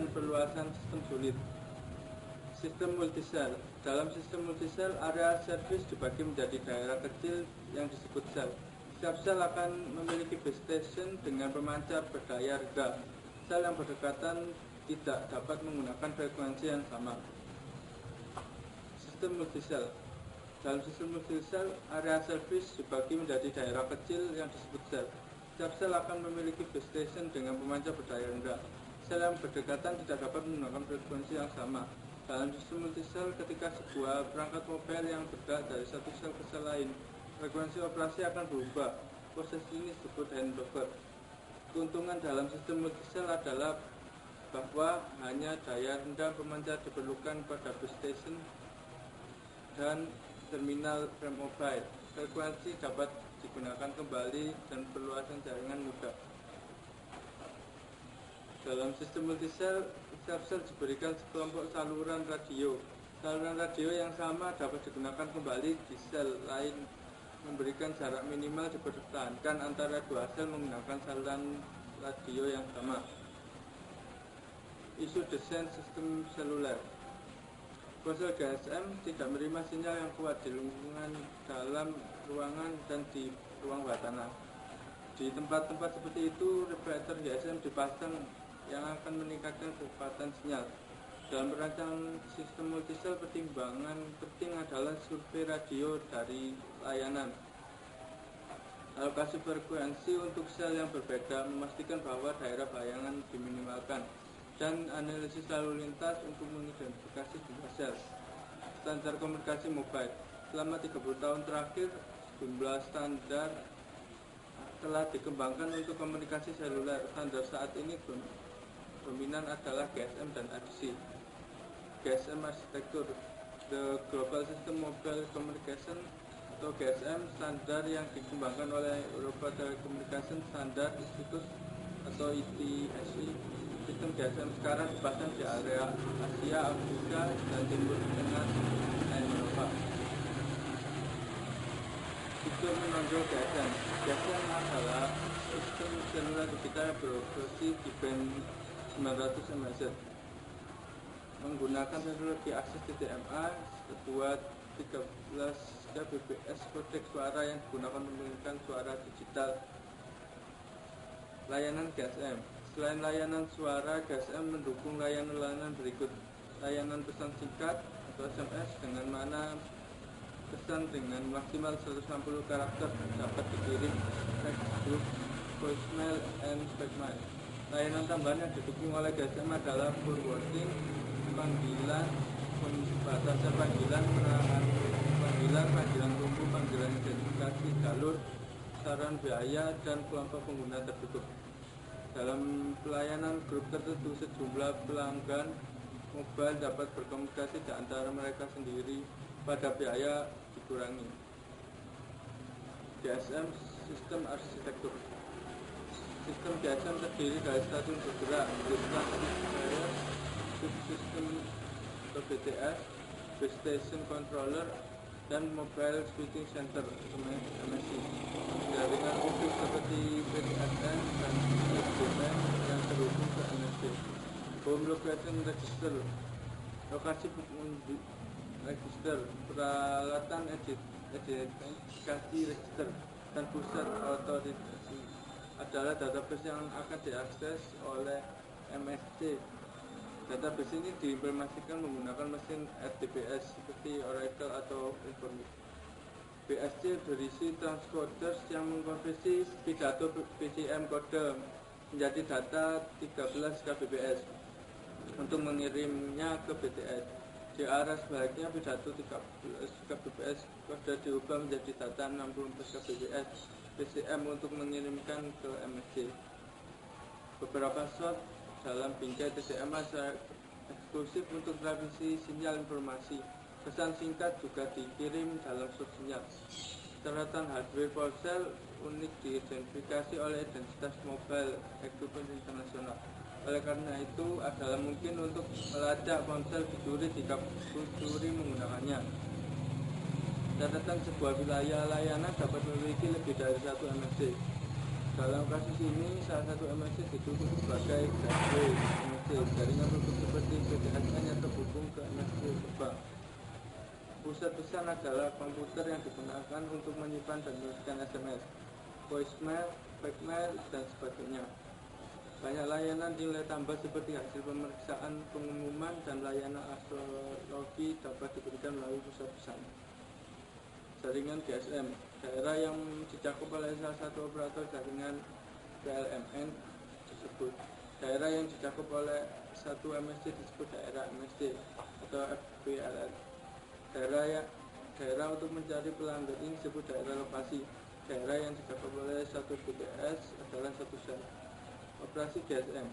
dan perluasan sistem sulit. Sistem multisel. Dalam sistem multisel, area servis dibagi menjadi daerah kecil yang disebut sel. Setiap sel akan memiliki base station dengan pemancar berdaya rendah. Sel yang berdekatan tidak dapat menggunakan frekuensi yang sama. Sistem multisel. Dalam sistem multisel, area servis dibagi menjadi daerah kecil yang disebut sel. Setiap sel akan memiliki base station dengan pemancar berdaya rendah. Sel yang berdekatan tidak dapat menggunakan frekuensi yang sama. Dalam sistem multisel, ketika sebuah perangkat mobile yang bergerak dari satu sel ke sel lain, frekuensi operasi akan berubah. Proses ini disebut handover. Keuntungan dalam sistem multisel adalah bahwa hanya daya rendah pemancar diperlukan pada base station dan terminal rem mobile. Frekuensi dapat digunakan kembali dan perluasan jaringan mudah. Dalam sistem multisel, setiap sel diberikan sekelompok saluran radio. Saluran radio yang sama dapat digunakan kembali di sel lain, memberikan jarak minimal dipertahankan antara dua sel menggunakan saluran radio yang sama. Isu desain sistem seluler. Ponsel GSM tidak menerima sinyal yang kuat di lingkungan dalam ruangan dan di ruang bawah tanah. Di tempat-tempat seperti itu, reflektor GSM dipasang yang akan meningkatkan kecepatan sinyal. Dalam perancangan sistem multisel, pertimbangan penting adalah survei radio dari layanan, alokasi frekuensi untuk sel yang berbeda, memastikan bahwa daerah bayangan diminimalkan, dan analisis lalu lintas untuk mengidentifikasi jumlah sel. Standar komunikasi mobile. Selama 30 tahun terakhir, jumlah standar telah dikembangkan untuk komunikasi seluler. Standar saat ini dominan adalah GSM dan ADC. GSM arsitektur, The Global System Mobile Communication atau GSM, standar yang dikembangkan oleh Europa Telecommunication Standard Institute atau ETSI. Sistem GSM sekarang dipasang di area Asia, Afrika, dan Timur Tengah dan Eropa. Fitur menonjol GSM. GSM adalah sistem seluler digital yang beroperasi di band 900 MHz, menggunakan teknologi akses TDMA sekuat 13 Kbps kodek suara yang digunakan memiliki suara digital. Layanan GSM. Selain layanan suara, GSM mendukung layanan-layanan berikut: layanan pesan singkat atau SMS, dengan mana pesan dengan maksimal 160 karakter dapat dikirim text, group, voicemail, and speakmail. Layanan tambahan yang didukung oleh GSM adalah forwarding, panggilan, pembatasan panggilan, penahan panggilan tunggu, panggilan identifikasi jalur, saran biaya, dan kelompok pengguna tertutup. Dalam pelayanan grup tertentu, sejumlah pelanggan mobile dapat berkomunikasi di antara mereka sendiri pada biaya dikurangi. GSM sistem arsitektur. Sistem GSM terdiri dari stasiun bergerak, subsystem atau BTS, base station controller, dan mobile switching center (MSC). Jaringan publik seperti PTSN dan SDN yang terhubung ke MSC. Home location register, lokasi pengunduh register, peralatan identifikasi register, dan pusat otorisasi adalah database yang akan diakses oleh MSC. Database ini diimplementasikan menggunakan mesin RDBS seperti Oracle atau Informix. BSC berisi transcoders yang mengkonversi pidato PCM kode menjadi data 13 Kbps untuk mengirimnya ke BTS. Di arah sebaliknya, pidato 13 Kbps kode diubah menjadi data 64 Kbps PCM untuk mengirimkan ke MSC. Beberapa slot dalam bingkai TDMA eksklusif untuk transmisi sinyal informasi. Pesan singkat juga dikirim dalam slot sinyal. Catatan hardware ponsel unik diidentifikasi oleh identitas mobile equipment internasional. Oleh karena itu, adalah mungkin untuk melacak ponsel dicuri jika pencuri menggunakannya. Catatan sebuah wilayah layanan dapat memiliki lebih dari satu MSC. Dalam kasus ini, salah satu MSC dituduh sebagai gateway MSC. Jaringan produk seperti PTSN yang terhubung ke MSC terbang. Pusat pesan adalah komputer yang digunakan untuk menyimpan dan menuliskan SMS, voicemail, faxmail, dan sebagainya. Banyak layanan nilai tambah seperti hasil pemeriksaan pengumuman dan layanan astrologi dapat diberikan melalui pusat pesan. Jaringan GSM, daerah yang dicakup oleh salah satu operator jaringan PLMN disebut. Daerah yang dicakup oleh satu MSC disebut daerah MSC atau FPLN. Daerah untuk mencari pelanggan ini disebut daerah lokasi. Daerah yang dicakup oleh satu BTS adalah satu sel. Operasi GSM.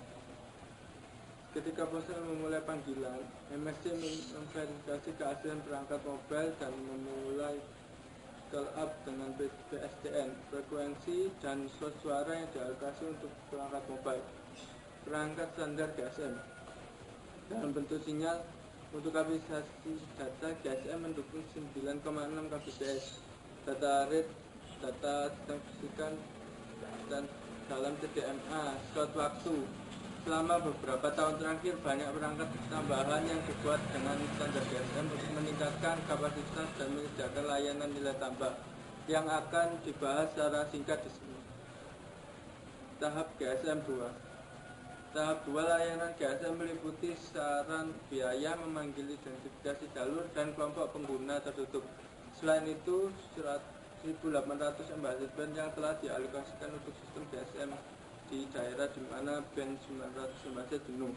Ketika ponsel memulai panggilan, MSC memverifikasi keaslian perangkat mobile dan memulai call up dengan PSTN, frekuensi dan slot suara yang dialokasi untuk perangkat mobile. Perangkat standar GSM dalam bentuk sinyal. Untuk kapasitas data, GSM mendukung 9,6 kbps. Data rate, data sistem fisikan, dan dalam TDMA, slot waktu. Selama beberapa tahun terakhir, banyak perangkat tambahan yang dibuat dengan standar GSM untuk meningkatkan kapasitas dan menyediakan layanan nilai tambah yang akan dibahas secara singkat di sini. Tahap GSM 2. Tahap 2 layanan GSM meliputi saran biaya, memanggil identifikasi jalur, dan kelompok pengguna tertutup. Selain itu, 1.800 MHz band yang telah dialokasikan untuk sistem GSM di daerah di mana band 900 MHz jenuh.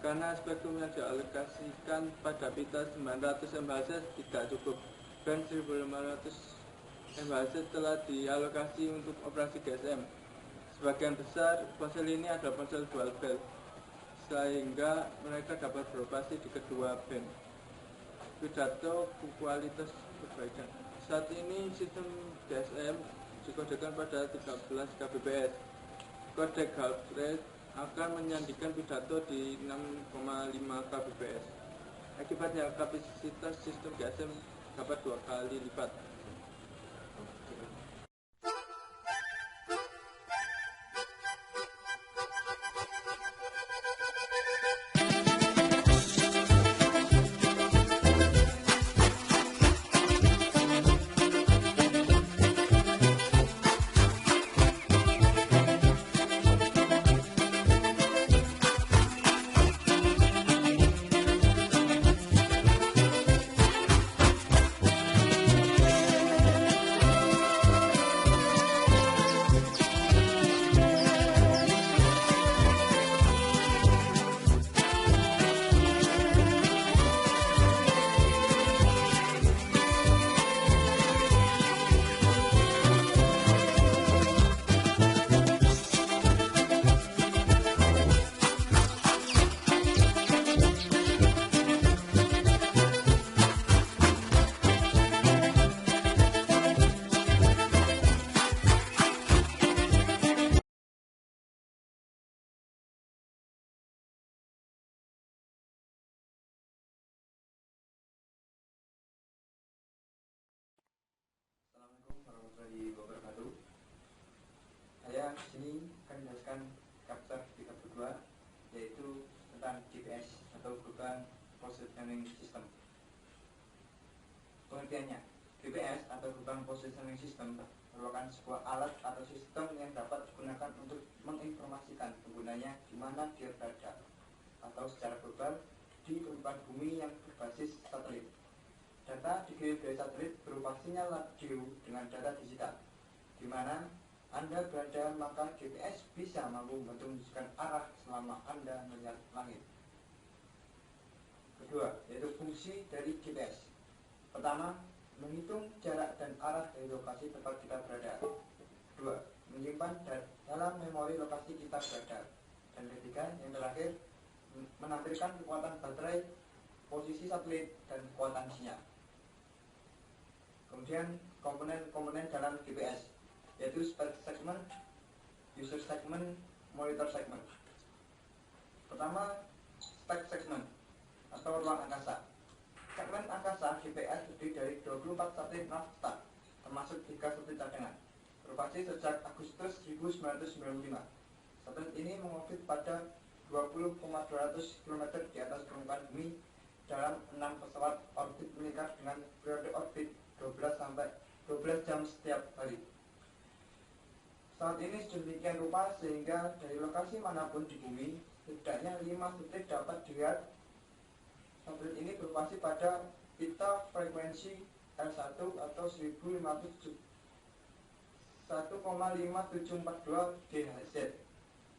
Karena spektrum yang dialokasikan pada pita 900 MHz tidak cukup, band 1.500 MHz telah dialokasi untuk operasi GSM. Sebagian besar ponsel ini adalah ponsel dual band, sehingga mereka dapat beroperasi di kedua band. Pidato kualitas perbaikan. Saat ini sistem GSM dikodekan pada 13 kbps. Kodek half rate akan menyandikan pidato di 6,5 kbps. Akibatnya kapasitas sistem GSM dapat 2 kali lipat. Warahmatullahi wabarakatuh. Saya di sini akan menjelaskan chapter 32, yaitu tentang GPS atau Global Positioning System. Pengertiannya, GPS atau Global Positioning System merupakan sebuah alat atau sistem yang dapat digunakan untuk menginformasikan penggunanya di mana dia berada atau secara global di permukaan bumi yang berbasis satelit. Data dikirim dari satelit berupa sinyal radio dengan data digital, di mana Anda berada, maka GPS bisa mampu membantu menunjukkan arah selama Anda melihat langit. Kedua, yaitu fungsi dari GPS. Pertama, menghitung jarak dan arah dari lokasi tempat kita berada. Kedua, menyimpan dalam memori lokasi kita berada. Dan ketiga, yang terakhir, menampilkan kekuatan baterai, posisi satelit, dan kekuatan sinyal. Kemudian komponen-komponen dalam GPS, yaitu space segment, user segment, monitor segment. Pertama, space segment atau ruang angkasa. Segmen angkasa GPS terdiri dari 24 satelit Navstar, termasuk 3 satelit cadangan, berupa beroperasi sejak Agustus 1995. Satelit ini mengorbit pada 20,200 km di atas permukaan bumi dalam 6 pesawat orbit meningkat dengan periode orbit 12 jam setiap hari. Saat ini sedemikian rupa sehingga dari lokasi manapun di bumi, setidaknya 5 satelit dapat dilihat. Satelit ini beroperasi pada pita frekuensi L1 atau 1,5742 GHz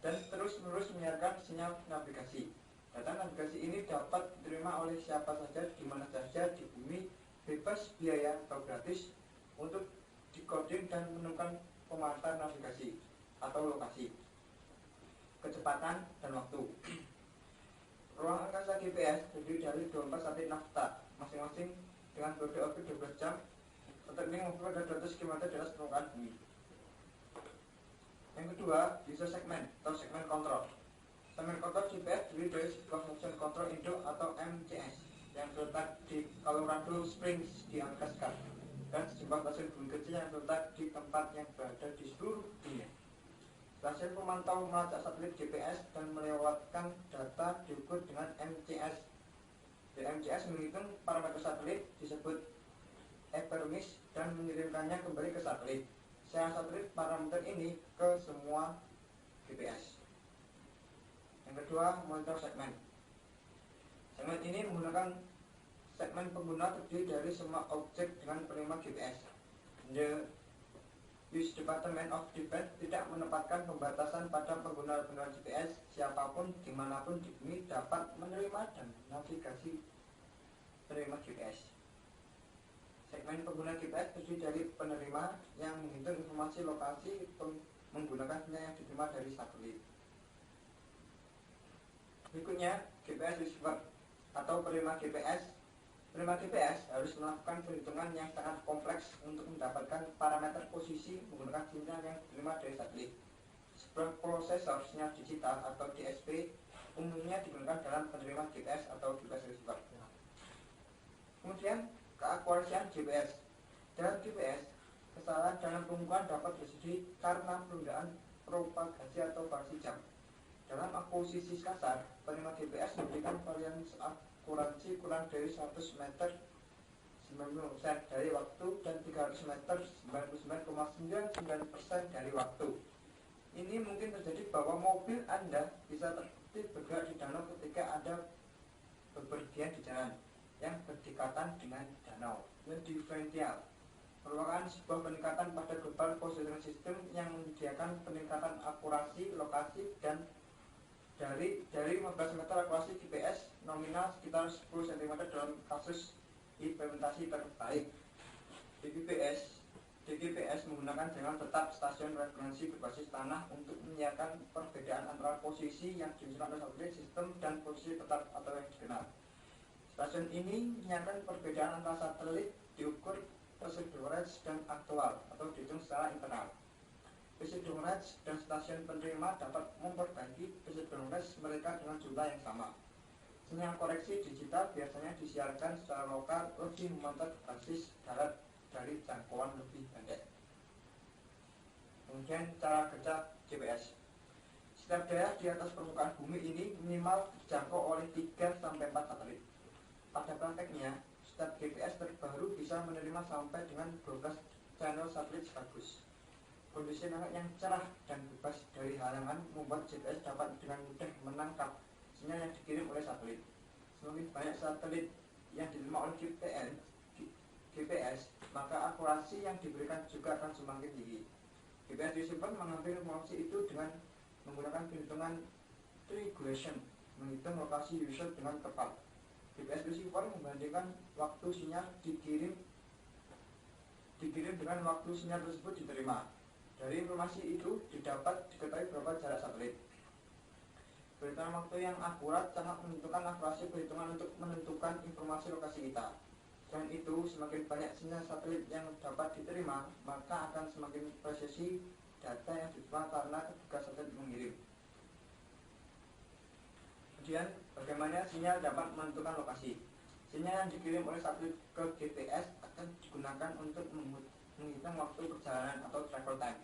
dan terus-menerus menyiarkan sinyal navigasi. Data navigasi ini dapat diterima oleh siapa saja di mana saja di bumi, bebas biaya atau gratis untuk decoding dan menemukan pemantar navigasi atau lokasi, kecepatan, dan waktu. Ruang angkasa GPS terdiri dari 24 satelit nafta, masing-masing dengan periode orbit 12 jam. Satelit ini mengorbit pada 200 km di atas permukaan bumi. Yang kedua, user segment atau segmen kontrol. Segmen kontrol GPS terdiri dari sebuah motion control induk atau MCS yang terletak di Colorado Springs di Amerika Serikat dan sejumlah stasiun bumi kecil yang terletak di tempat yang berada di seluruh dunia. Stasiun pemantau melacak satelit GPS dan melewatkan data diukur dengan MCS. MCS menghitung parameter satelit disebut Epermis dan mengirimkannya kembali ke satelit. Secara satelit parameter ini ke semua GPS. Yang kedua, monitor segmen. Segmen ini menggunakan segmen pengguna terdiri dari semua objek dengan penerima GPS. The US Department of Defense tidak menempatkan pembatasan pada pengguna-pengguna GPS. Siapapun dimanapun di bumi dapat menerima dan navigasi penerima GPS. Segmen pengguna GPS terdiri dari penerima yang menghitung informasi lokasi menggunakan sinyal yang diterima dari satelit. Berikutnya, GPS receiver atau penerima GPS. Penerima GPS harus melakukan perhitungan yang sangat kompleks untuk mendapatkan parameter posisi menggunakan sinyal yang diterima dari satelit. Sebuah prosesor sinyal digital atau DSP umumnya digunakan dalam penerima GPS atau GPS receiver. Kemudian, keakurasian GPS. Dalam GPS, kesalahan dalam pengukuran dapat terjadi karena penundaan propagasi atau variasi jam. Dalam akuisisi kasar, penerima GPS memberikan variasi akurasi kurang dari 100 meter 90% dari waktu dan 300 meter 99,99% dari waktu. Ini mungkin terjadi bahwa mobil Anda bisa tertib bergerak di danau ketika Anda bepergian di jalan yang berdekatan dengan danau. Differential merupakan sebuah peningkatan pada global positioning system yang menyediakan peningkatan akurasi lokasi dan dari 15 meter akurasi GPS nominal sekitar 10 cm dalam kasus implementasi terbaik. DGPS menggunakan jaringan tetap stasiun referensi berbasis tanah untuk menyiarkan perbedaan antara posisi yang diusulkan oleh satelit sistem dan posisi tetap atau yang dikenal. Stasiun ini menyiarkan perbedaan antara satelit diukur precision range dan aktual atau dihitung secara internal. Precision range dan stasiun penerima dapat memperbaiki precision range mereka dengan jumlah yang sama. Sinyal koreksi digital biasanya disiarkan secara lokal lebih memantau basis darat dari jangkauan lebih pendek. Kemudian cara kerja GPS. Setiap daerah di atas permukaan bumi ini minimal dijangkau oleh 3-4 satelit. Pada prakteknya, setiap GPS terbaru bisa menerima sampai dengan 12 channel satelit sekaligus. Kondisi langit yang cerah dan bebas dari halangan membuat GPS dapat dengan mudah menangkap sinyal yang dikirim oleh satelit. Semakin banyak satelit yang diterima oleh GPS, maka akurasi yang diberikan juga akan semakin tinggi. GPS receiver mengambil informasi itu dengan menggunakan perhitungan triangulation, menghitung lokasi user dengan tepat. GPS receiver membandingkan waktu sinyal dikirim dengan waktu sinyal tersebut diterima. Dari informasi itu didapat diketahui berapa jarak satelit. Perhitungan waktu yang akurat sangat menentukan akurasi perhitungan untuk menentukan informasi lokasi kita. Selain itu, semakin banyak sinyal satelit yang dapat diterima, maka akan semakin presisi data yang diterima karena ketika satelit mengirim. Kemudian, bagaimana sinyal dapat menentukan lokasi? Sinyal yang dikirim oleh satelit ke GPS akan digunakan untuk menghitung waktu perjalanan atau travel time.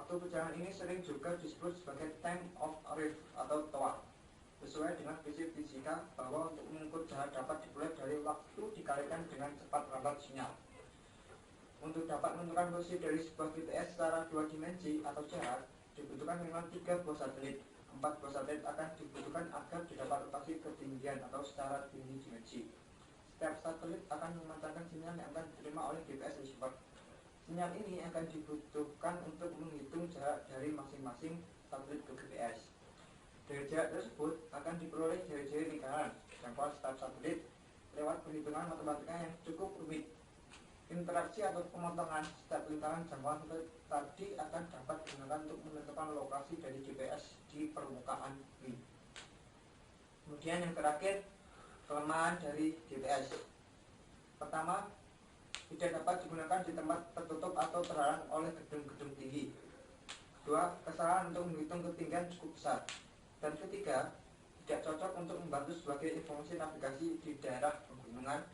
Waktu perjalanan ini sering juga disebut sebagai time of arrival atau TOA. Sesuai dengan prinsip fisika bahwa untuk mengukur jarak dapat dimulai dari waktu dikalikan dengan cepat lambat sinyal. Untuk dapat menentukan posisi dari sebuah GPS secara dua dimensi atau jarak, dibutuhkan minimal 3 buah satelit. 4 buah satelit akan dibutuhkan agar didapat rotasi ketinggian atau secara tinggi dimensi. Setiap satelit akan memancarkan sinyal yang akan diterima oleh GPS receiver. Sinyal ini akan dibutuhkan untuk menghitung jarak dari masing-masing satelit ke GPS. Dari jarak tersebut akan diperoleh jari-jari lingkaran jangkauan setiap satelit lewat perhitungan matematika yang cukup rumit. Interaksi atau pemotongan setiap lingkaran jangkauan satelit tadi akan dapat digunakan untuk menentukan lokasi dari GPS di permukaan bumi. Kemudian yang terakhir, kelemahan dari GPS. Pertama, tidak dapat digunakan di tempat tertutup atau terhalang oleh gedung-gedung tinggi. Kedua, kesalahan untuk menghitung ketinggian cukup besar. Dan ketiga, tidak cocok untuk membantu sebagai informasi navigasi di daerah pegunungan.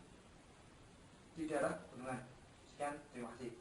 Sekian, terima kasih.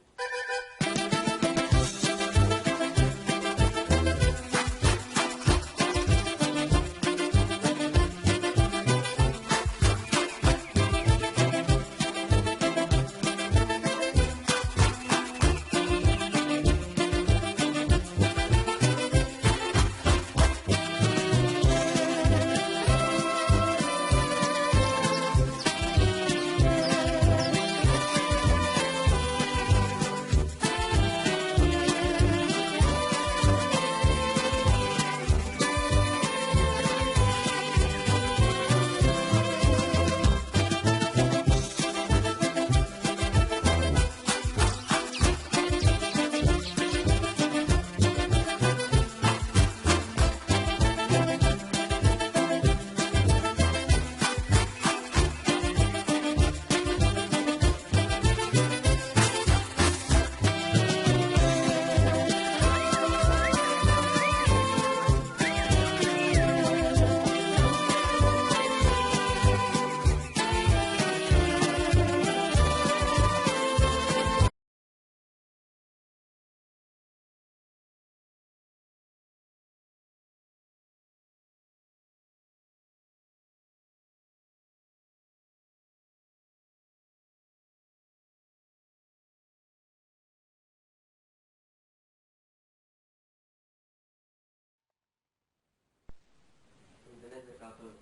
Internet berkabel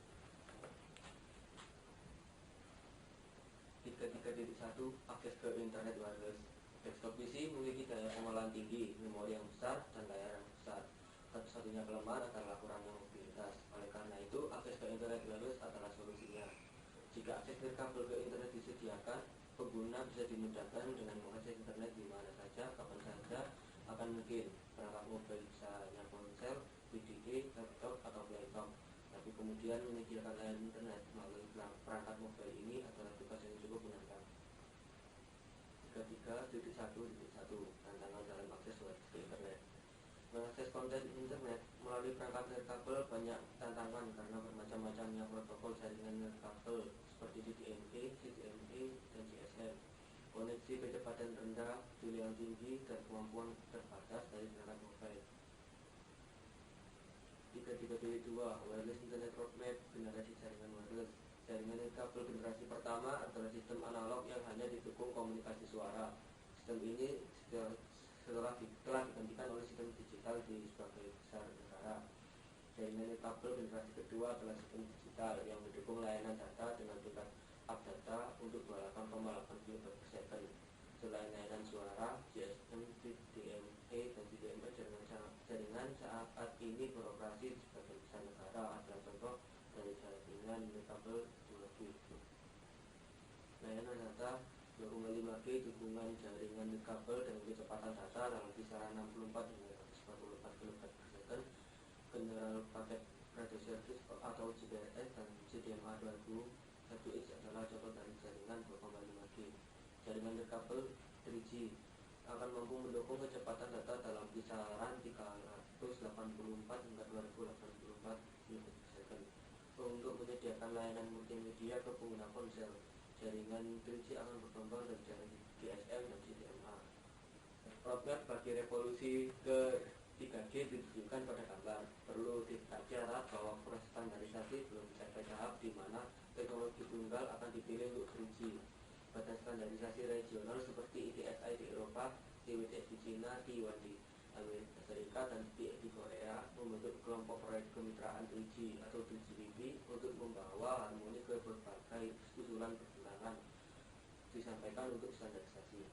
3.3.1 akses ke internet wireless. Desktop PC memiliki daya pengolahan tinggi, memori yang besar, dan layar yang besar. Satu-satunya kelemahan adalah kurangnya mobilitas. Oleh karena itu, akses ke internet wireless adalah solusinya. Jika akses nirkabel ke internet disediakan, pengguna bisa dimudahkan dengan mengakses internet di mana saja, kapan saja, akan mungkin. Perangkat mobil misalnya ponsel, PDA, laptop, atau laptop. Tapi kemudian menyediakan layanan internet melalui perangkat mobil ini adalah tugas yang cukup menantang. 33.1.1 Tantangan dalam akses ke internet. Mengakses konten internet melalui perangkat nirkabel banyak tantangan karena bermacam-macamnya protokol jaringan nirkabel seperti CDMA, CDMA, dan GSM. Koneksi kecepatan rendah, pilihan tinggi, dan kemampuan terbatas dari perangkat mobile. 3.3.2 Wireless Internet Roadmap, generasi jaringan wireless. Jaringan nirkabel generasi pertama adalah sistem analog yang hanya didukung komunikasi suara. Sistem ini telah digantikan oleh sistem digital di sebagai besar negara. Jaringan nirkabel generasi kedua adalah sistem digital yang mendukung layanan data dengan tingkat up data untuk 28,8 kb per second. Selain layanan suara, GSM, DMA, dan CDMA jaringan saat ini beroperasi di sebagai besar negara adalah contoh dari jaringan nirkabel 2G. Layanan data 2,5G dukungan jaringan nirkabel dengan kecepatan data dalam kisaran 64 hingga 144 kb per second. General Packet Radio Service atau GPRS dan CDMA 2001X adalah contoh dari jaringan 2,5G. Jaringan nirkabel 3G akan mampu mendukung kecepatan data dalam kisaran 384 hingga 2084 kb/s. Untuk menyediakan layanan multimedia ke pengguna ponsel, jaringan 3G akan berkembang dari jaringan GSM dan CDMA. Roadmap bagi revolusi ke standarisasi regional seperti ETSI di Eropa, TWTS di Cina, T1 di Amerika Serikat, dan TPS di Korea, membentuk kelompok proyek kemitraan 3G atau 3GPP untuk membawa harmoni ke berbagai usulan pertentangan disampaikan untuk standarisasi.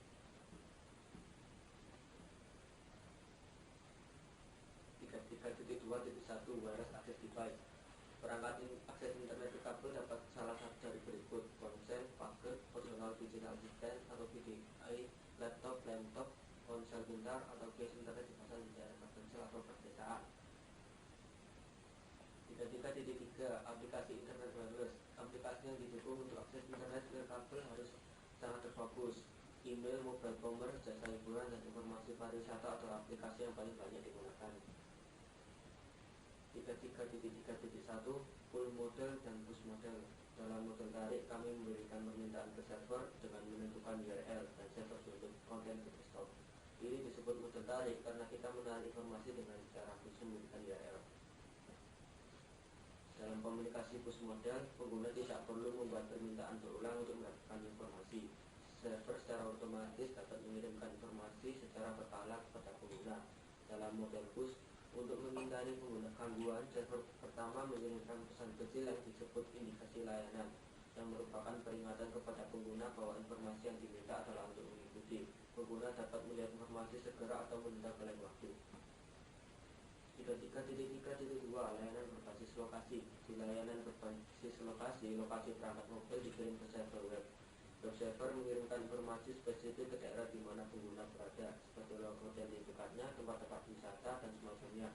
33.2.1 Wireless Access Device. Perangkat akses internet berkabel dapat salah satu dari berikut: ponsel, paket, personal digital assistant atau PDI, laptop, ponsel pintar, atau case internet dipasang di daerah terpencil atau perdesaan. 33.3 Aplikasi internet wireless. Aplikasi yang didukung untuk akses internet berkabel harus sangat terfokus. Email, mobile commerce, jasa hiburan, dan informasi pariwisata atau aplikasi yang paling banyak digunakan. 33.3.1 Pull model dan push model. Dalam model tarik, kami memberikan permintaan ke server dengan menentukan URL dan server untuk konten ke desktop. Ini disebut model tarik karena kita menarik informasi dengan cara push memberikan URL. Dalam komunikasi push model, pengguna tidak perlu membuat permintaan berulang untuk mendapatkan informasi. Server secara otomatis dapat mengirimkan informasi secara berkala kepada pengguna. Dalam model push, untuk menghindari gangguan, server pertama mengirimkan pesan kecil yang disebut indikasi layanan, yang merupakan peringatan kepada pengguna bahwa informasi yang diminta adalah untuk mengikuti. Pengguna dapat melihat informasi segera atau menunda ke lain waktu. 33.3.2 Layanan berbasis lokasi. Di layanan berbasis lokasi, lokasi perangkat mobil dikirim ke server web. Web server mengirimkan informasi spesifik ke daerah di mana pengguna berada, seperti hotel di dekatnya, tempat-tempat wisata, dan semacamnya.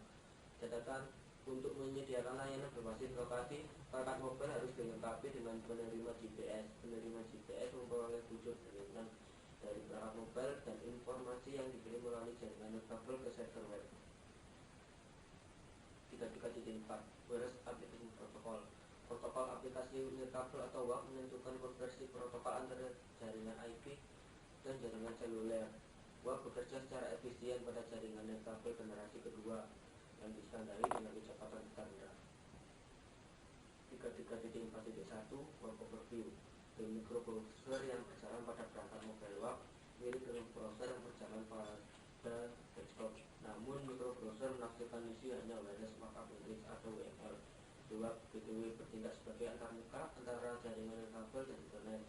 Catatan: untuk menyediakan layanan berbasis lokasi, perangkat mobil harus dilengkapi dengan penerima GPS. Penerima GPS memperoleh wujud jaringan dari perangkat mobil dan informasi yang dikirim melalui jaringan kabel ke server web. 33.4 Wireless Application Protocol. Protokol aplikasi nirkabel atau WAP menentukan konversi protokol antara jaringan IP dan jaringan seluler. WAP bekerja secara efisien pada jaringan nirkabel generasi kedua yang distandari dengan kecepatan rendah. 33.4.1 WAP Overview. The microprocessor yang berjalan pada perangkat mobile WAP mirip dengan prosesor yang berjalan pada desktop. Namun microprocessor menafsirkan misi hanya wireless markup language atau WML. WAP Gateway bertindak sebagai antarmuka antara jaringan kabel dan internet.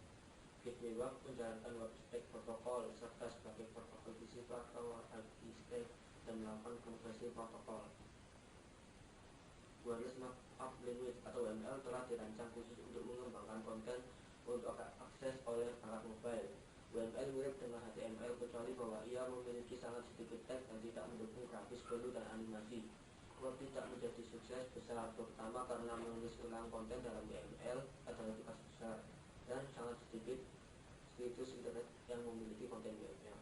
Gateway WAP menjalankan WAP stack protokol serta sebagai protokol TCP atau IP stack dan melakukan konversi protokol. Wireless Markup Language atau WML telah dirancang khusus untuk mengembangkan konten untuk akses oleh perangkat mobile. WML mirip dengan HTML kecuali bahwa ia memiliki sangat sedikit teks dan tidak mendukung grafis menu dan animasi. WAP tidak menjadi sukses besar, terutama karena menulis ulang konten dalam WML adalah tugas besar dan sangat sedikit situs internet yang memiliki konten WML.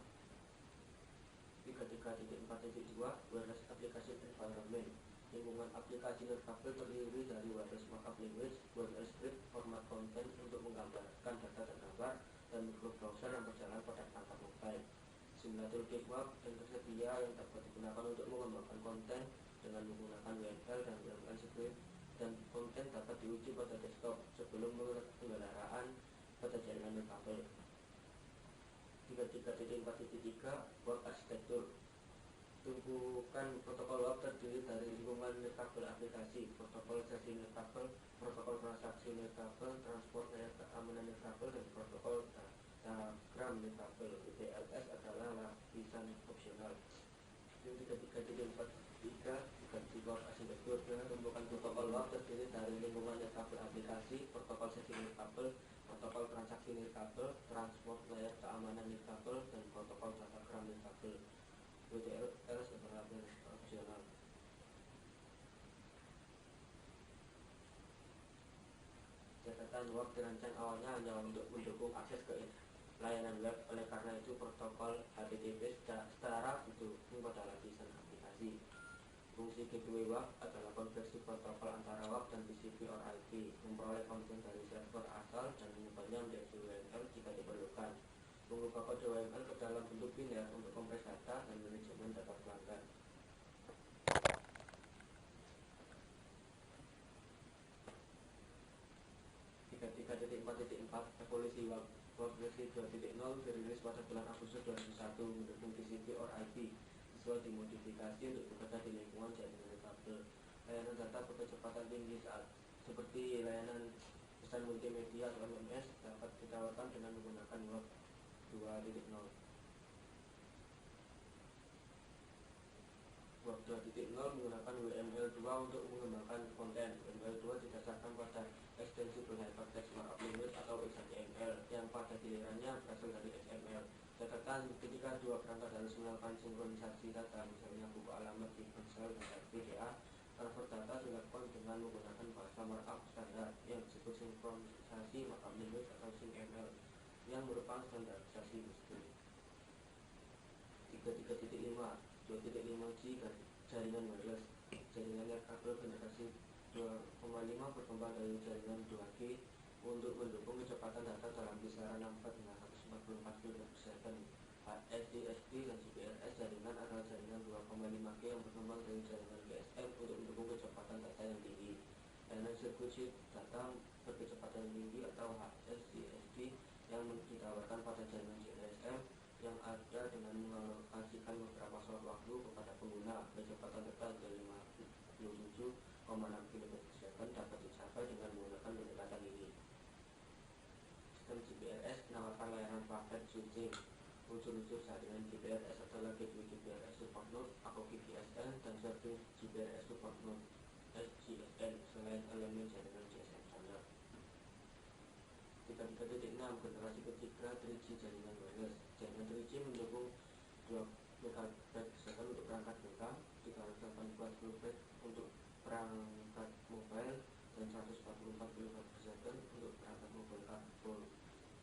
33.4.2 Wireless Application Environment. Lingkungan aplikasi nirkabel terdiri dari wireless markup language, wireless script, format konten untuk menggambarkan data dan gambar, dan microprocessor yang berjalan pada perangkat mobile. Simulator gate WAP yang tersedia yang dapat digunakan untuk mengembangkan konten dengan menggunakan WML dan WML script, dan konten dapat diuji pada desktop sebelum penggunaan pada jaringan nirkabel. 33.4.3 WAP Arsitektur. Tumpukan protokol WAP terdiri dari lingkungan nirkabel aplikasi, protokol sesi nirkabel, protokol transaksi nirkabel, transport layer keamanan nirkabel, dan protokol diagram nirkabel. TLS adalah lapisan opsional. 33.4.3 Ganti WAP arsitektur. Tumpukan protokol WAP terdiri dari lingkungan nirkabel aplikasi, protokol sesi nirkabel, protokol transaksi nirkabel, transport layer keamanan nirkabel, dan protokol diagram nirkabel. WTLS adalah opsional. Catatan: WAP dirancang awalnya hanya untuk mendukung akses ke layanan web, oleh karena itu protokol HTTP secara didukung pada lapisan aplikasi. Fungsi gateway WAP adalah konversi protokol antara WAP dan TCP or IP, memperoleh konten dari server asal dan mengubahnya menjadi WML jika diperlukan, mengubah kode WML ke dalam bentuk biner untuk kompres data dan manajemen data pelanggan. 33.4.4 Evolusi WAP. Xbox versi 2.0 dirilis pada bulan Agustus 2001 mendukung TCP or IP sesuai dimodifikasi untuk bekerja di lingkungan jaringan kabel. Layanan data berkecepatan tinggi seperti layanan pesan multimedia atau MMS dapat ditawarkan dengan menggunakan Web 2.0. Web 2.0 menggunakan WML2 untuk mengembangkan konten. WML2 didasarkan pada Extensible Hypertext Markup Language atau XHTML yang pada gilirannya berasal dari XML. Catatan, ketika dua perangkat harus melakukan sinkronisasi data, misalnya buku alamat di ponsel dan VGA, transfer data dilakukan dengan menggunakan bahasa markup standar yang disebut sinkronisasi markup language atau SYNCML yang merupakan standarisasi mesin. 3.5 2.5G jaringan wireless. Jaringan kabel generasi 2,5 berkembang dari jaringan 2G untuk mendukung kecepatan data dalam kisaran 64 hingga 144 kbps. HSDSD dan GPRS jaringan adalah jaringan 2,5G yang berkembang dari jaringan GSM untuk mendukung kecepatan data yang tinggi. Layanan sirkuit data berkecepatan tinggi atau HSDSD yang ditawarkan pada jaringan GSM yang ada dengan mengalokasikan beberapa slot waktu kepada pengguna. Kecepatan data hingga 57,6 kbps dapat dicapai dengan menggunakan pendekatan ini. Sistem GPRS menawarkan layanan paket switching. Unsur-unsur jaringan GPRS adalah Gateway GPRS Support Node atau GPSN dan Serving GPRS Support Node SGSN selain elemen jaringan GSM standar. 3.6 generasi ketiga 3G jaringan wireless. Jaringan 3G mendukung 2 MB/s untuk perangkat genggam, 380 KB untuk perangkat mobile, dan 144 KB/s untuk perangkat mobile kartu.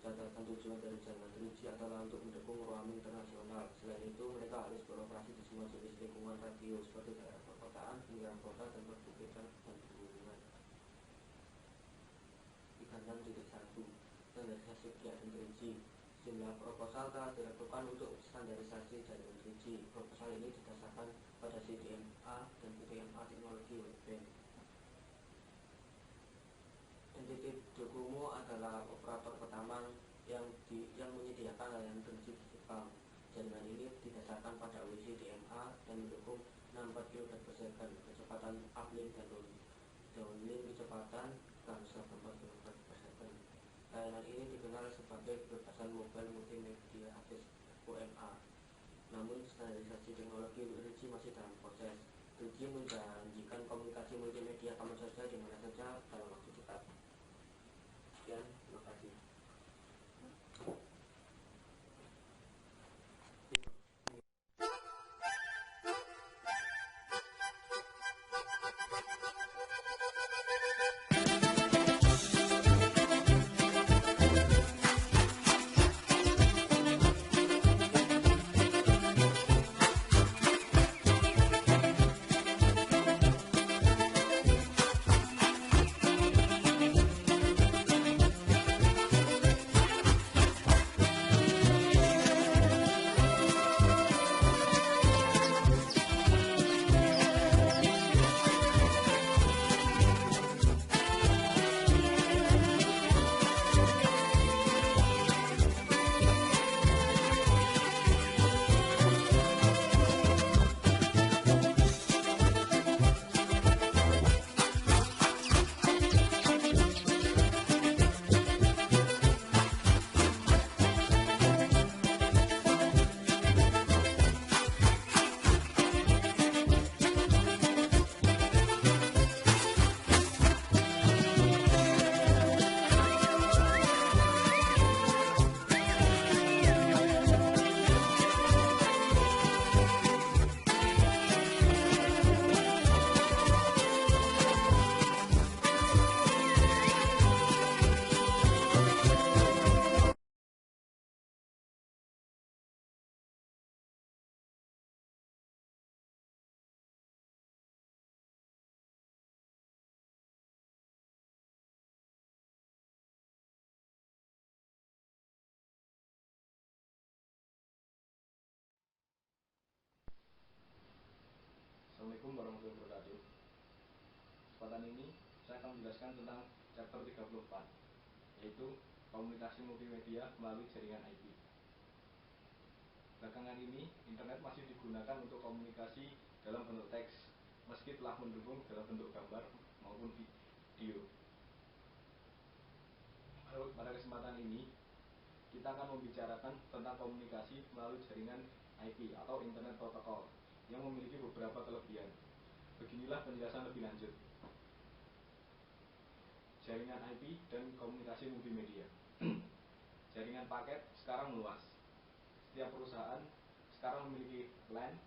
Catatan tujuan dari jaringan 3G adalah untuk mendukung roaming internasional. Selain itu, mereka harus beroperasi di semua jenis lingkungan radio seperti daerah perkotaan, pinggiran kota, dan perbukitan dan pegunungan. 36.1 Standarisasi jaringan 3G. Sejumlah proposal telah dilakukan untuk standarisasi jaringan 3G. Proposal ini didasarkan pada CDMA dan PDMA teknologi wideband. NTT Docomo adalah operator pertama yang menyediakan layanan 3G di Jepang. Jaringan ini didasarkan pada WCDMA dan mendukung 64 kbps, kecepatan uplink dan downlink kecepatan 144 kbps. Layanan ini dikenal sebagai kebebasan mobile multimedia akses (OMA). Namun standarisasi teknologi 3G masih dalam proses. 3G menjanjikan komunikasi multimedia kapan saja di mana saja dalam waktu dekat. Sekian, terima kasih. Assalamualaikum warahmatullahi wabarakatuh. Kesempatan ini saya akan menjelaskan tentang chapter 34, yaitu komunikasi multimedia melalui jaringan IP. Belakangan ini, internet masih digunakan untuk komunikasi dalam bentuk teks, meski telah mendukung dalam bentuk gambar maupun video. Pada kesempatan ini, kita akan membicarakan tentang komunikasi melalui jaringan IP atau Internet Protocol yang memiliki beberapa kelebihan. Beginilah penjelasan lebih lanjut. Jaringan IP dan komunikasi multimedia. Jaringan paket sekarang meluas. Setiap perusahaan sekarang memiliki LAN,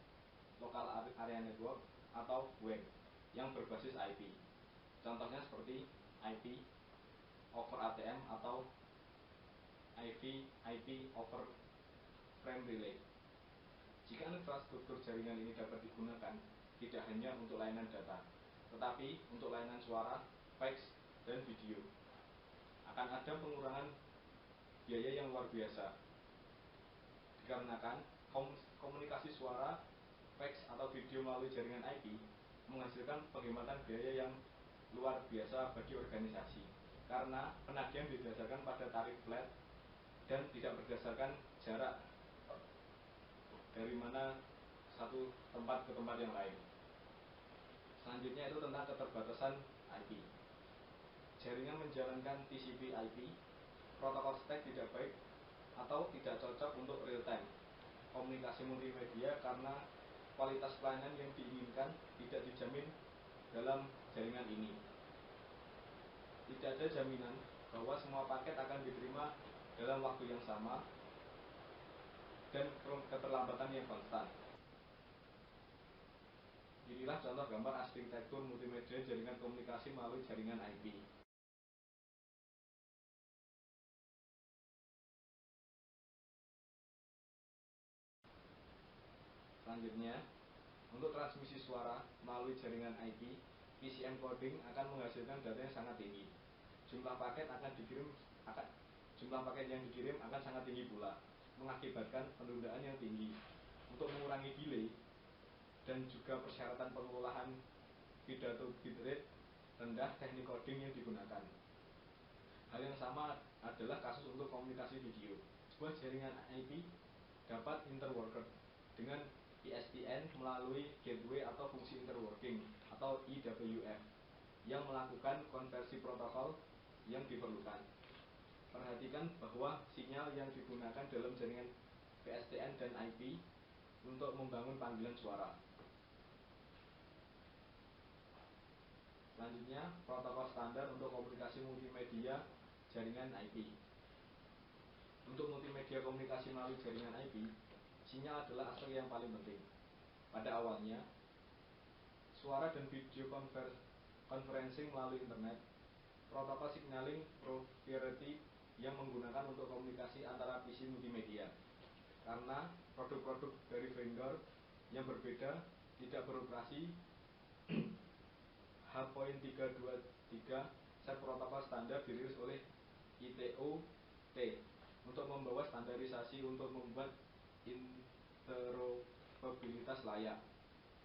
Local Area Network, atau WAN yang berbasis IP. Contohnya seperti IP over ATM atau IP over frame relay. Jika infrastruktur jaringan ini dapat digunakan tidak hanya untuk layanan data, tetapi untuk layanan suara, fax, dan video, akan ada pengurangan biaya yang luar biasa. Dikarenakan komunikasi suara, fax, atau video melalui jaringan IP menghasilkan penghematan biaya yang luar biasa bagi organisasi, karena penagihan didasarkan pada tarif flat dan tidak berdasarkan jarak dari mana satu tempat ke tempat yang lain. Selanjutnya itu tentang keterbatasan IP. Jaringan menjalankan TCP/IP, protokol stack tidak baik atau tidak cocok untuk real time komunikasi multimedia karena kualitas pelayanan yang diinginkan tidak dijamin dalam jaringan ini. Tidak ada jaminan bahwa semua paket akan diterima dalam waktu yang sama dan keterlambatan yang konstan. Inilah contoh gambar arsitektur multimedia jaringan komunikasi melalui jaringan IP. Selanjutnya, untuk transmisi suara melalui jaringan IP, PCM coding akan menghasilkan data yang sangat tinggi. Jumlah paket yang dikirim akan sangat tinggi pula, mengakibatkan penundaan yang tinggi. Untuk mengurangi delay dan juga persyaratan pengolahan pidato bitrate rendah, teknik coding yang digunakan. Hal yang sama adalah kasus untuk komunikasi video. Sebuah jaringan IP dapat interworker dengan ISPN melalui gateway atau fungsi interworking atau IWF yang melakukan konversi protokol yang diperlukan. Perhatikan bahwa sinyal yang digunakan dalam jaringan PSTN dan IP untuk membangun panggilan suara. Selanjutnya, protokol standar untuk komunikasi multimedia jaringan IP. Untuk multimedia komunikasi melalui jaringan IP, sinyal adalah aspek yang paling penting. Pada awalnya, suara dan video conferencing melalui internet, protokol signaling proprietary yang menggunakan untuk komunikasi antara PC multimedia. Karena produk-produk dari vendor yang berbeda tidak beroperasi H.323 set protokol standar dirilis oleh ITU-T untuk membawa standarisasi untuk membuat interoperabilitas layak.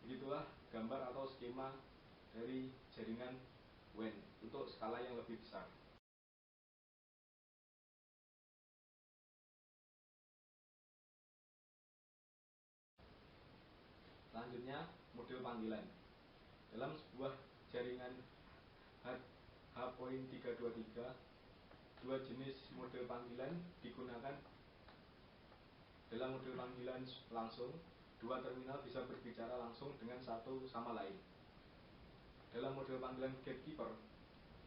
Begitulah gambar atau skema dari jaringan WAN untuk skala yang lebih besar. Selanjutnya, model panggilan. Dalam sebuah jaringan H.323, dua jenis model panggilan digunakan. Dalam model panggilan langsung, dua terminal bisa berbicara langsung dengan satu sama lain. Dalam model panggilan gatekeeper,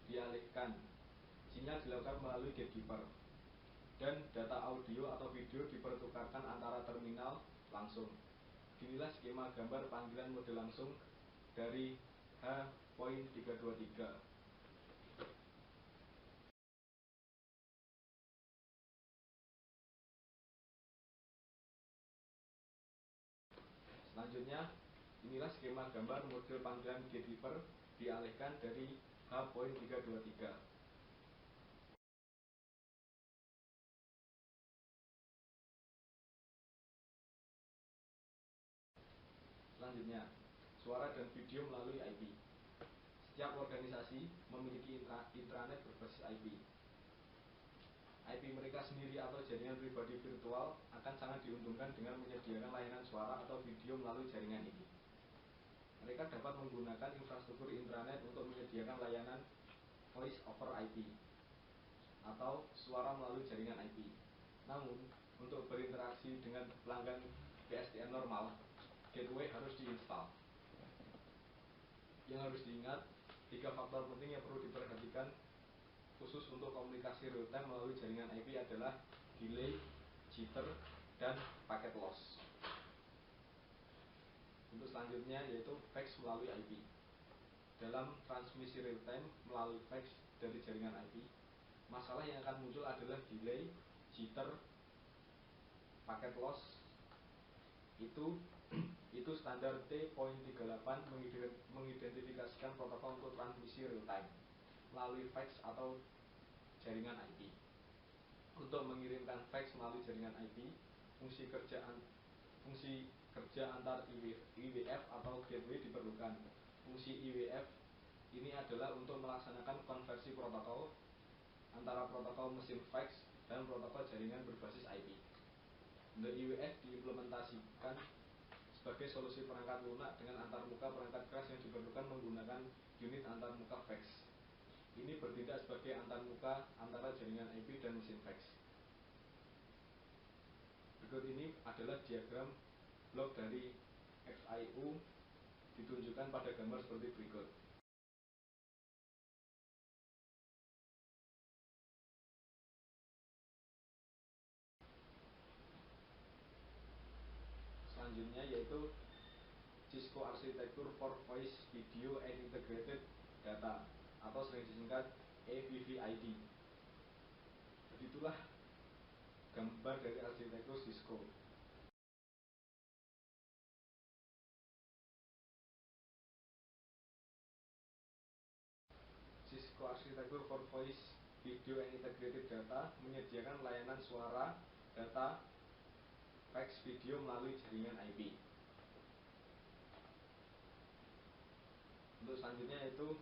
dialihkan, sinyal dilakukan melalui gatekeeper, dan data audio atau video dipertukarkan antara terminal langsung. Inilah skema gambar panggilan model langsung dari H.323. Selanjutnya, inilah skema gambar model panggilan gatekeeper dialihkan dari H.323. Selanjutnya, suara dan video melalui IP. Setiap organisasi memiliki intranet berbasis IP. IP mereka sendiri atau jaringan pribadi virtual akan sangat diuntungkan dengan menyediakan layanan suara atau video melalui jaringan ini. Mereka dapat menggunakan infrastruktur intranet untuk menyediakan layanan voice over IP atau suara melalui jaringan IP. Namun, untuk berinteraksi dengan pelanggan PSTN normal, gateway harus diinstal. Yang harus diingat, 3 faktor penting yang perlu diperhatikan khusus untuk komunikasi real time melalui jaringan IP adalah delay, jitter, dan packet loss. Untuk selanjutnya yaitu fax melalui IP. Dalam transmisi real time melalui fax dari jaringan IP, masalah yang akan muncul adalah delay, jitter, packet loss. Itu standar T.38 mengidentifikasikan protokol untuk transmisi real time melalui fax atau jaringan IP. Untuk mengirimkan fax melalui jaringan IP, fungsi kerja antar IWF atau gateway diperlukan. Fungsi IWF ini adalah untuk melaksanakan konversi protokol antara protokol mesin fax dan protokol jaringan berbasis IP. The IWF diimplementasikan sebagai solusi perangkat lunak dengan antarmuka perangkat keras yang diperlukan menggunakan unit antarmuka fax. Ini bertindak sebagai antarmuka antara jaringan IP dan mesin fax. Berikut ini adalah diagram blok dari FIU ditunjukkan pada gambar seperti berikut. Selanjutnya yaitu Cisco Architecture for Voice, Video, and Integrated Data atau sering disingkat AVVID. Jadi itulah gambar dari arsitektur Cisco. Cisco Architecture for Voice, Video, and Integrated Data menyediakan layanan suara, data, fax, video melalui jaringan IP. Untuk selanjutnya yaitu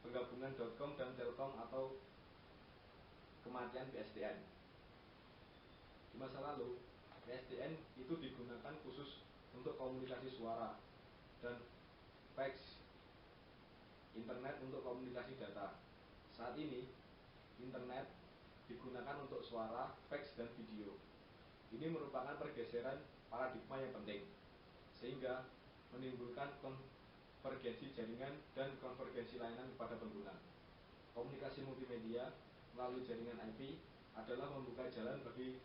penggabungan.com dan Telkom atau kematian PSTN. Di masa lalu, PSTN itu digunakan khusus untuk komunikasi suara dan fax, internet untuk komunikasi data. Saat ini, internet digunakan untuk suara, fax, dan video. Ini merupakan pergeseran paradigma yang penting, sehingga menimbulkan konvergensi jaringan dan konvergensi layanan kepada pengguna. Komunikasi multimedia melalui jaringan IP adalah membuka jalan bagi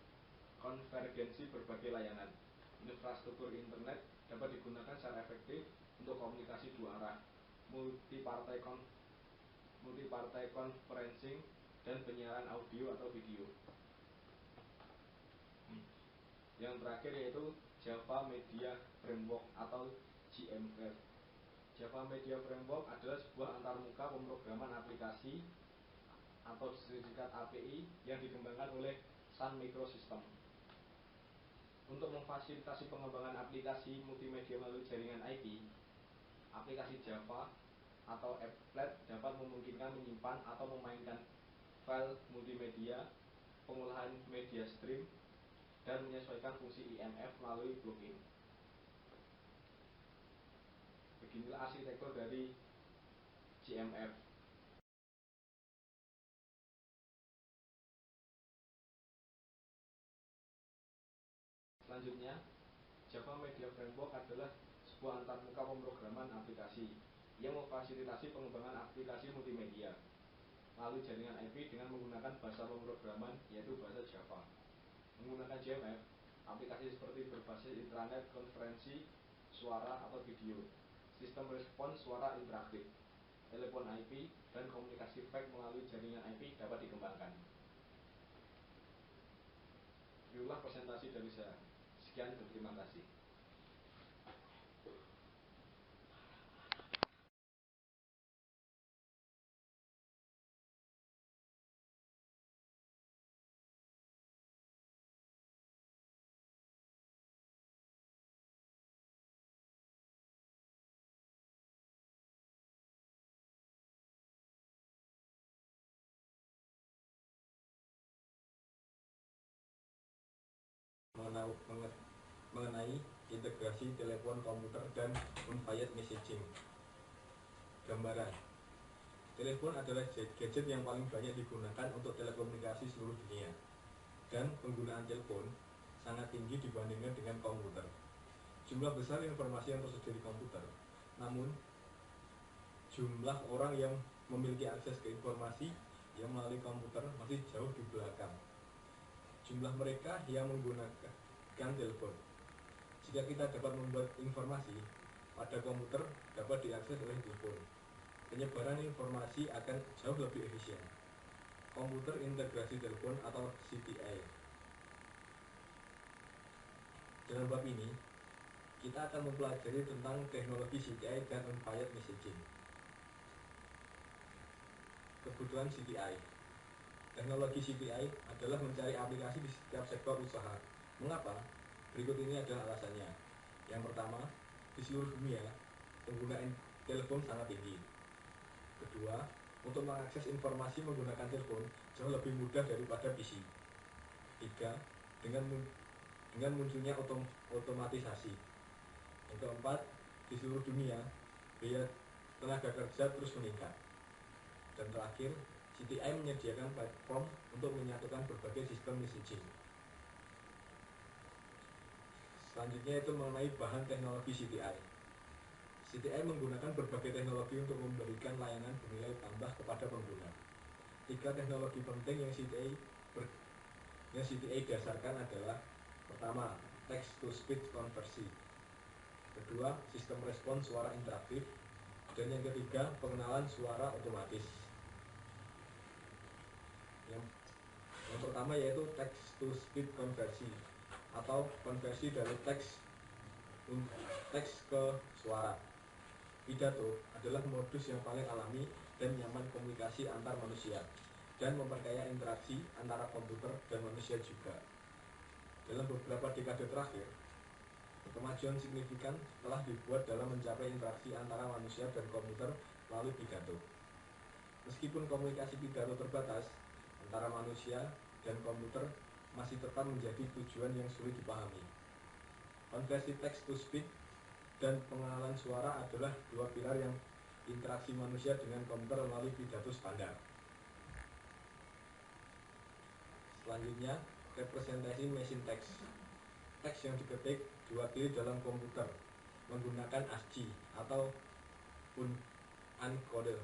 konvergensi berbagai layanan. Infrastruktur internet dapat digunakan secara efektif untuk komunikasi dua arah, multipartai conferencing, dan penyiaran audio atau video. Yang terakhir yaitu Java Media Framework atau JMF. Java Media Framework adalah sebuah antarmuka pemrograman aplikasi atau disingkat API yang dikembangkan oleh Sun Microsystem. Untuk memfasilitasi pengembangan aplikasi multimedia melalui jaringan IP, aplikasi Java atau applet dapat memungkinkan menyimpan atau memainkan file multimedia, pengolahan media stream, dan menyesuaikan fungsi IMF melalui plugin. Beginilah arsitektur dari JMF. Selanjutnya, Java Media Framework adalah sebuah antarmuka pemrograman aplikasi yang memfasilitasi pengembangan aplikasi multimedia melalui jaringan IP dengan menggunakan bahasa pemrograman yaitu bahasa Java. Menggunakan JMF, aplikasi seperti berbasis intranet, konferensi, suara atau video, sistem respons suara interaktif, telepon IP, dan komunikasi fax melalui jaringan IP dapat dikembangkan. Itulah presentasi dari saya. Sekian dan terima kasih. mengenai integrasi telepon komputer dan unfired messaging. Gambaran. Telepon adalah gadget yang paling banyak digunakan untuk telekomunikasi seluruh dunia, dan penggunaan telepon sangat tinggi dibandingkan dengan komputer. Jumlah besar informasi yang tersedia di komputer, namun jumlah orang yang memiliki akses ke informasi yang melalui komputer masih jauh di belakang jumlah mereka yang menggunakan telepon. Jika kita dapat membuat informasi pada komputer dapat diakses oleh telepon, penyebaran informasi akan jauh lebih efisien. Komputer integrasi telepon atau CTI. Dalam bab ini, kita akan mempelajari tentang teknologi CTI dan unfired messaging. Kebutuhan CTI. Teknologi CTI adalah mencari aplikasi di setiap sektor usaha. Mengapa? Berikut ini adalah alasannya. Yang pertama, di seluruh dunia, penggunaan telepon sangat tinggi. Kedua, untuk mengakses informasi menggunakan telepon jauh lebih mudah daripada PC. Tiga, dengan munculnya otomatisasi. Yang keempat, di seluruh dunia, biaya tenaga kerja terus meningkat. Dan terakhir, CTI menyediakan platform untuk menyatukan berbagai sistem messaging. Selanjutnya itu mengenai bahan teknologi CTI. CTI menggunakan berbagai teknologi untuk memberikan layanan bernilai tambah kepada pengguna. 3 teknologi penting yang CTI dasarkan adalah: pertama, text to speech konversi. Kedua, sistem respon suara interaktif. Dan yang ketiga, pengenalan suara otomatis. Yang pertama yaitu text to speech konversi atau konversi dari teks ke suara. Pidato adalah modus yang paling alami dan nyaman komunikasi antar manusia dan memperkaya interaksi antara komputer dan manusia juga. Dalam beberapa dekade terakhir, kemajuan signifikan telah dibuat dalam mencapai interaksi antara manusia dan komputer melalui pidato. Meskipun komunikasi pidato terbatas antara manusia dan komputer masih tetap menjadi tujuan yang sulit dipahami. Konversi text to speech dan pengenalan suara adalah 2 pilar yang interaksi manusia dengan komputer melalui pidato standar. Selanjutnya, representasi machine text. Teks yang diketik diwakili dalam komputer menggunakan ASCII atau uncoded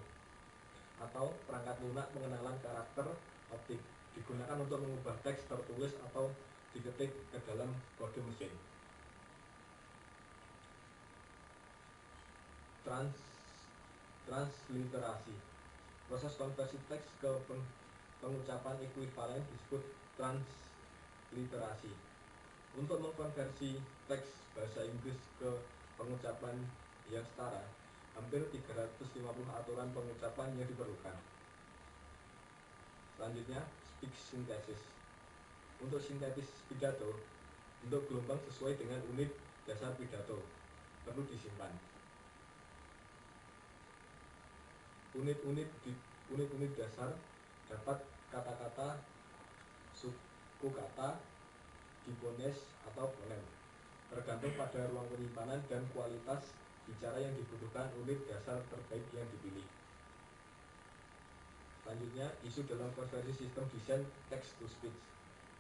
atau perangkat lunak pengenalan karakter optik, digunakan untuk mengubah teks tertulis atau diketik ke dalam kode mesin. Transliterasi. Proses konversi teks ke pengucapan ekuivalen disebut transliterasi. Untuk mengkonversi teks bahasa Inggris ke pengucapan yang setara, hampir 350 aturan pengucapan yang diperlukan. Selanjutnya, speech synthesis. Untuk sintetis pidato, bentuk gelombang sesuai dengan unit dasar pidato perlu disimpan. Unit-unit dasar dapat kata-kata, suku kata, gibones atau fonem, tergantung pada ruang penyimpanan dan kualitas bicara yang dibutuhkan unit dasar terbaik yang dipilih. Selanjutnya, isu dalam konversi sistem desain text to speech.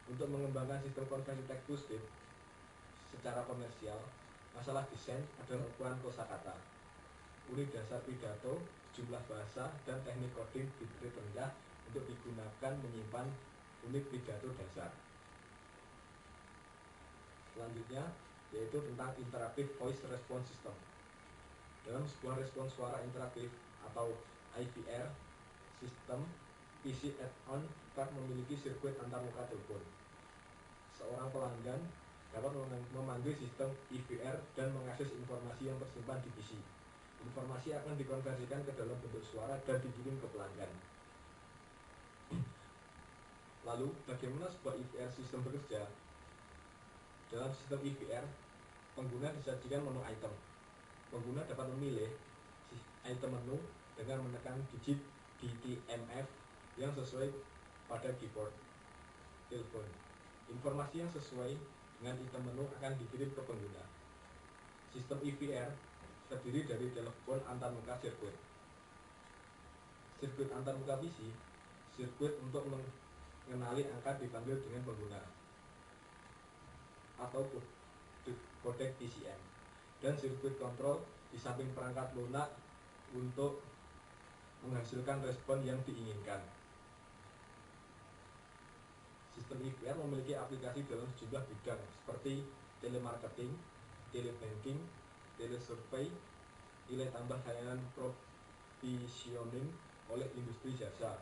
Untuk mengembangkan sistem konversi text to speech secara komersial, masalah desain adalah ukuran kosakata, unit dasar pidato, jumlah bahasa, dan teknik coding di bit rendah untuk digunakan menyimpan unit pidato dasar. Selanjutnya, yaitu tentang Interactive Voice Response System. Dalam sebuah respons suara interaktif atau IVR, sistem PC add-on card memiliki sirkuit antarmuka telepon. Seorang pelanggan dapat memanggil sistem IVR dan mengakses informasi yang tersimpan di PC. Informasi akan dikonversikan ke dalam bentuk suara dan dikirim ke pelanggan. Lalu, bagaimana sebuah IVR sistem bekerja? Dalam sistem IVR, pengguna disajikan menu item. Pengguna dapat memilih item menu dengan menekan digit DTMF yang sesuai pada keyboard telepon. Informasi yang sesuai dengan item menu akan dikirim ke pengguna. Sistem IVR terdiri dari telepon antarmuka sirkuit. Sirkuit antarmuka PC, sirkuit untuk mengenali angka dipanggil dengan pengguna atau kodek PCM, dan sirkuit kontrol di samping perangkat lunak untuk menghasilkan respon yang diinginkan. Sistem IVR memiliki aplikasi dalam sejumlah bidang seperti telemarketing, telebanking, telesurvey, nilai tambah layanan provisioning oleh industri jasa,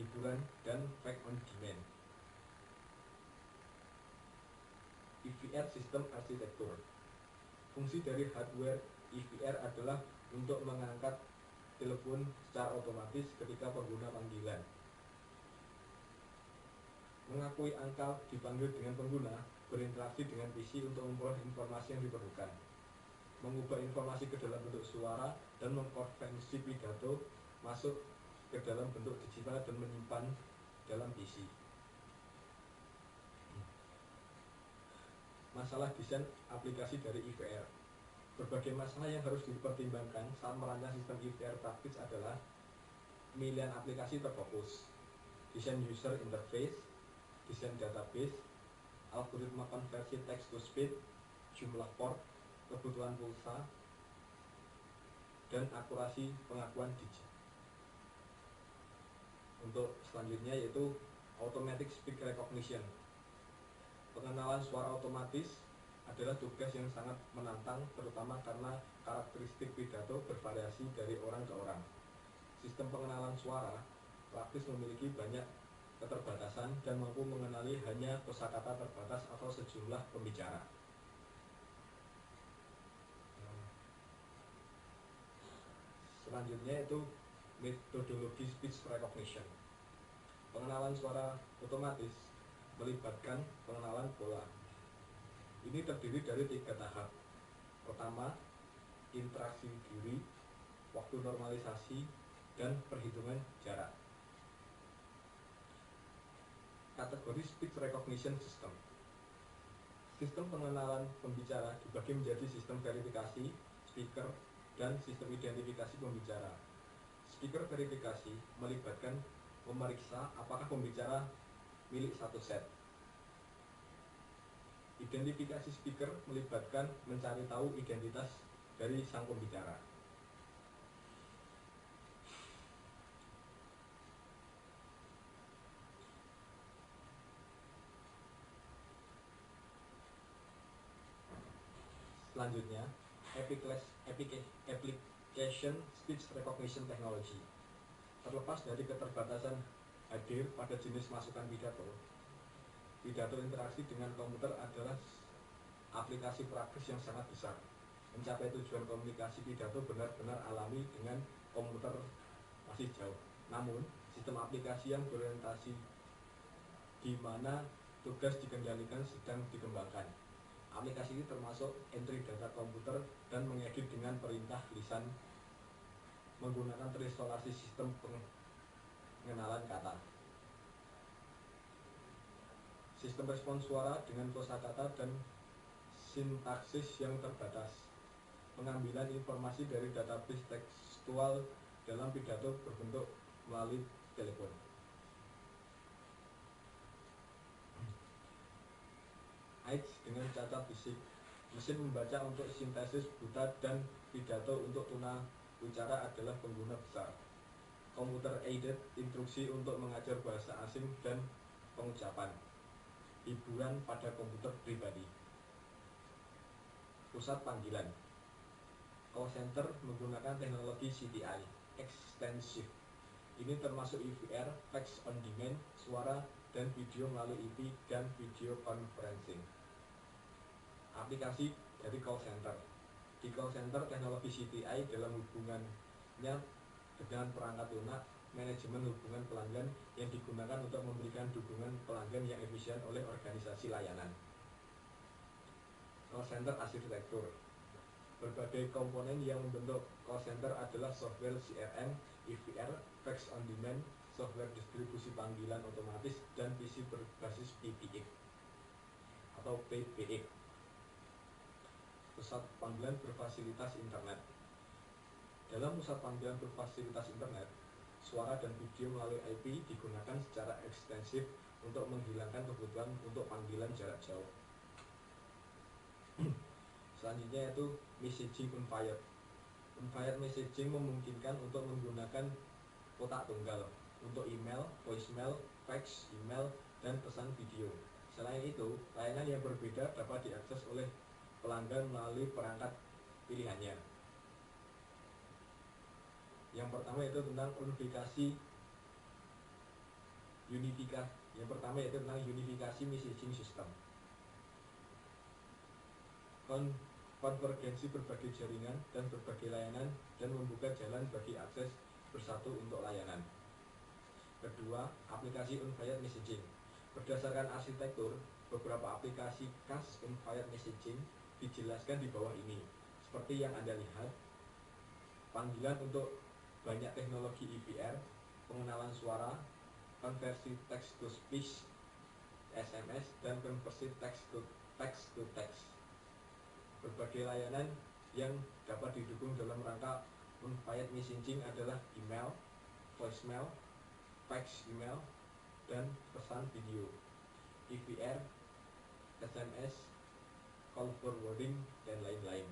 hiburan, dan pack on demand. IVR sistem arsitektur. Fungsi dari hardware IVR adalah untuk mengangkat telepon secara otomatis ketika pengguna panggilan, mengakui angka dipanggil dengan pengguna, berinteraksi dengan PC untuk memperoleh informasi yang diperlukan, mengubah informasi ke dalam bentuk suara, dan mengkonversi pidato masuk ke dalam bentuk digital dan menyimpan dalam PC. Masalah desain aplikasi dari IVR. Berbagai masalah yang harus dipertimbangkan saat merancang sistem IVR praktis adalah pemilihan aplikasi terfokus, desain user interface, desain database, algoritma konversi text to speech, jumlah port, kebutuhan pulsa, dan akurasi pengakuan digit. Untuk selanjutnya yaitu automatic speech recognition. Pengenalan suara otomatis adalah tugas yang sangat menantang, terutama karena karakteristik pidato bervariasi dari orang ke orang. Sistem pengenalan suara praktis memiliki banyak keterbatasan dan mampu mengenali hanya kosakata terbatas atau sejumlah pembicara. Selanjutnya itu metodologi speech recognition. Pengenalan suara otomatis melibatkan pengenalan pola. Ini terdiri dari 3 tahap. Pertama, interaksi diri, waktu normalisasi, dan perhitungan jarak. Kategori speech recognition system. Sistem pengenalan pembicara dibagi menjadi sistem verifikasi, speaker, dan sistem identifikasi pembicara. Speaker verifikasi melibatkan memeriksa apakah pembicara milik satu set. Identifikasi speaker melibatkan mencari tahu identitas dari sang pembicara. Selanjutnya, application speech recognition technology. Terlepas dari keterbatasan hadir pada jenis masukan pidato, pidato interaksi dengan komputer adalah aplikasi praktis yang sangat besar. Mencapai tujuan komunikasi pidato benar-benar alami dengan komputer masih jauh. Namun, sistem aplikasi yang berorientasi di mana tugas dikendalikan sedang dikembangkan. Aplikasi ini termasuk entry data komputer dan mengedit dengan perintah lisan menggunakan terisolasi sistem pengenalan kata. Sistem respons suara dengan kosakata dan sintaksis yang terbatas. Pengambilan informasi dari database tekstual dalam pidato berbentuk melalui telepon. AIDS dengan cacat fisik. Mesin membaca untuk sintesis buta dan pidato untuk tuna ucara adalah pengguna besar. Computer aided instruksi untuk mengajar bahasa asing dan pengucapan. Hiburan pada komputer pribadi. Pusat panggilan. Call center menggunakan teknologi CTI extensive. Ini termasuk IVR, fax on demand, suara dan video melalui IP dan video conferencing. Aplikasi dari call center. Di call center, teknologi CTI dalam hubungannya dengan perangkat lunak, manajemen hubungan pelanggan yang digunakan untuk memberikan dukungan pelanggan yang efisien oleh organisasi layanan. Call center arsitektur. Berbagai komponen yang membentuk call center adalah software CRM, IVR, fax on demand, software distribusi panggilan otomatis, dan PC berbasis PBX. atau PBX, pusat panggilan berfasilitas internet. Dalam pusat panggilan berfasilitas internet, suara dan video melalui IP digunakan secara ekstensif untuk menghilangkan kebutuhan untuk panggilan jarak jauh. Selanjutnya yaitu messaging unfired. Unfired messaging memungkinkan untuk menggunakan kotak tunggal untuk email, voicemail, fax, email, dan pesan video. Selain itu, layanan yang berbeda dapat diakses oleh pelanggan melalui perangkat pilihannya. Yang pertama yaitu tentang unifikasi messaging system. Konvergensi berbagai jaringan dan berbagai layanan dan membuka jalan bagi akses bersatu untuk layanan. Kedua, aplikasi unfired messaging. Berdasarkan arsitektur, beberapa aplikasi khas unfired messaging dijelaskan di bawah ini. Seperti yang Anda lihat, panggilan untuk banyak teknologi IVR, pengenalan suara, konversi text to speech, SMS, dan konversi text to text. Berbagai layanan yang dapat didukung dalam rangka unfired messaging adalah email, voicemail, fax email, dan pesan video, IVR, SMS, call forwarding, dan lain-lain.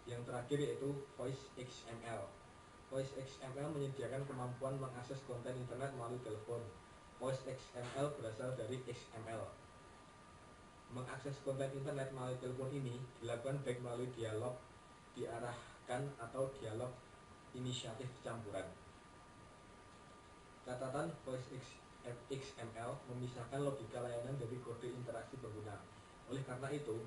Yang terakhir yaitu Voice XML. Voice XML menyediakan kemampuan mengakses konten internet melalui telepon. Voice XML berasal dari XML. Mengakses konten internet melalui telepon ini dilakukan baik melalui dialog diarahkan atau dialog inisiatif campuran. Catatan Voice XML memisahkan logika layanan dari kode interaksi pengguna. Oleh karena itu,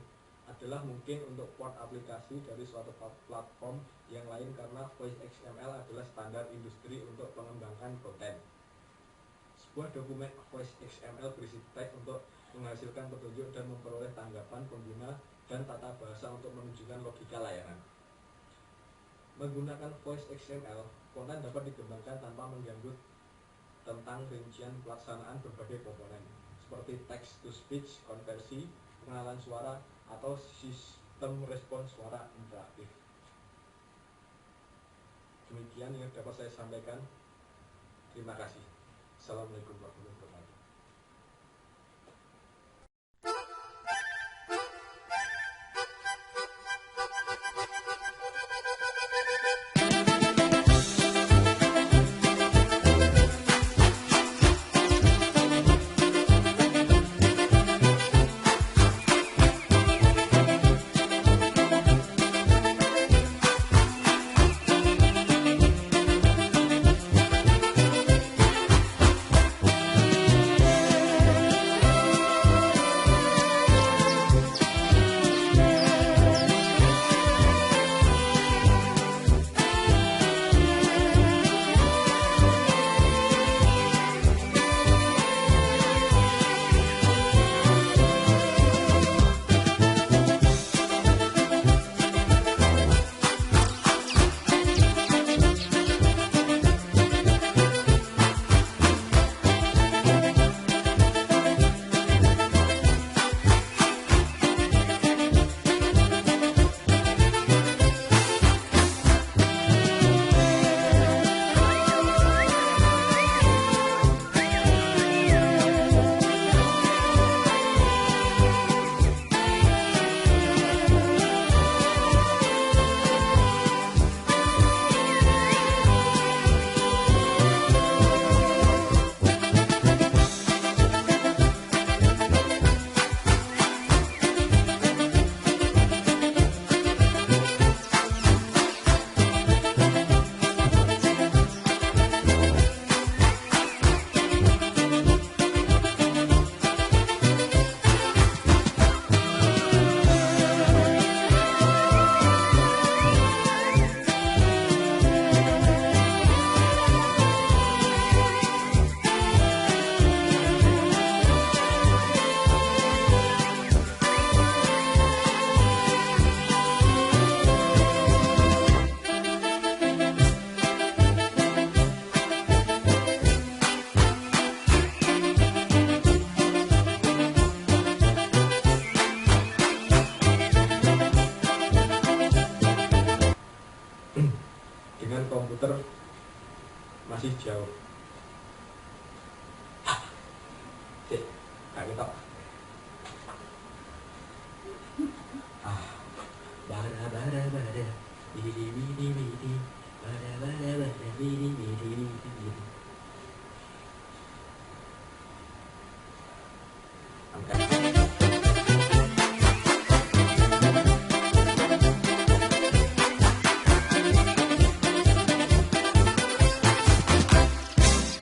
adalah mungkin untuk port aplikasi dari suatu platform yang lain karena Voice XML adalah standar industri untuk mengembangkan konten. Sebuah dokumen Voice XML berisi teks untuk menghasilkan petunjuk dan memperoleh tanggapan pengguna dan tata bahasa untuk menunjukkan logika layanan. Menggunakan Voice XML, konten dapat dikembangkan tanpa mengganggu tentang rincian pelaksanaan berbagai komponen seperti text to speech, konversi, pengenalan suara, atau sistem respons suara interaktif. Demikian yang dapat saya sampaikan. Terima kasih. Assalamualaikum warahmatullahi wabarakatuh. masih jauh. Cek, kayak gitu. Bara bara bara, widi widi widi, bara bara bara, widi widi widi. Angkat.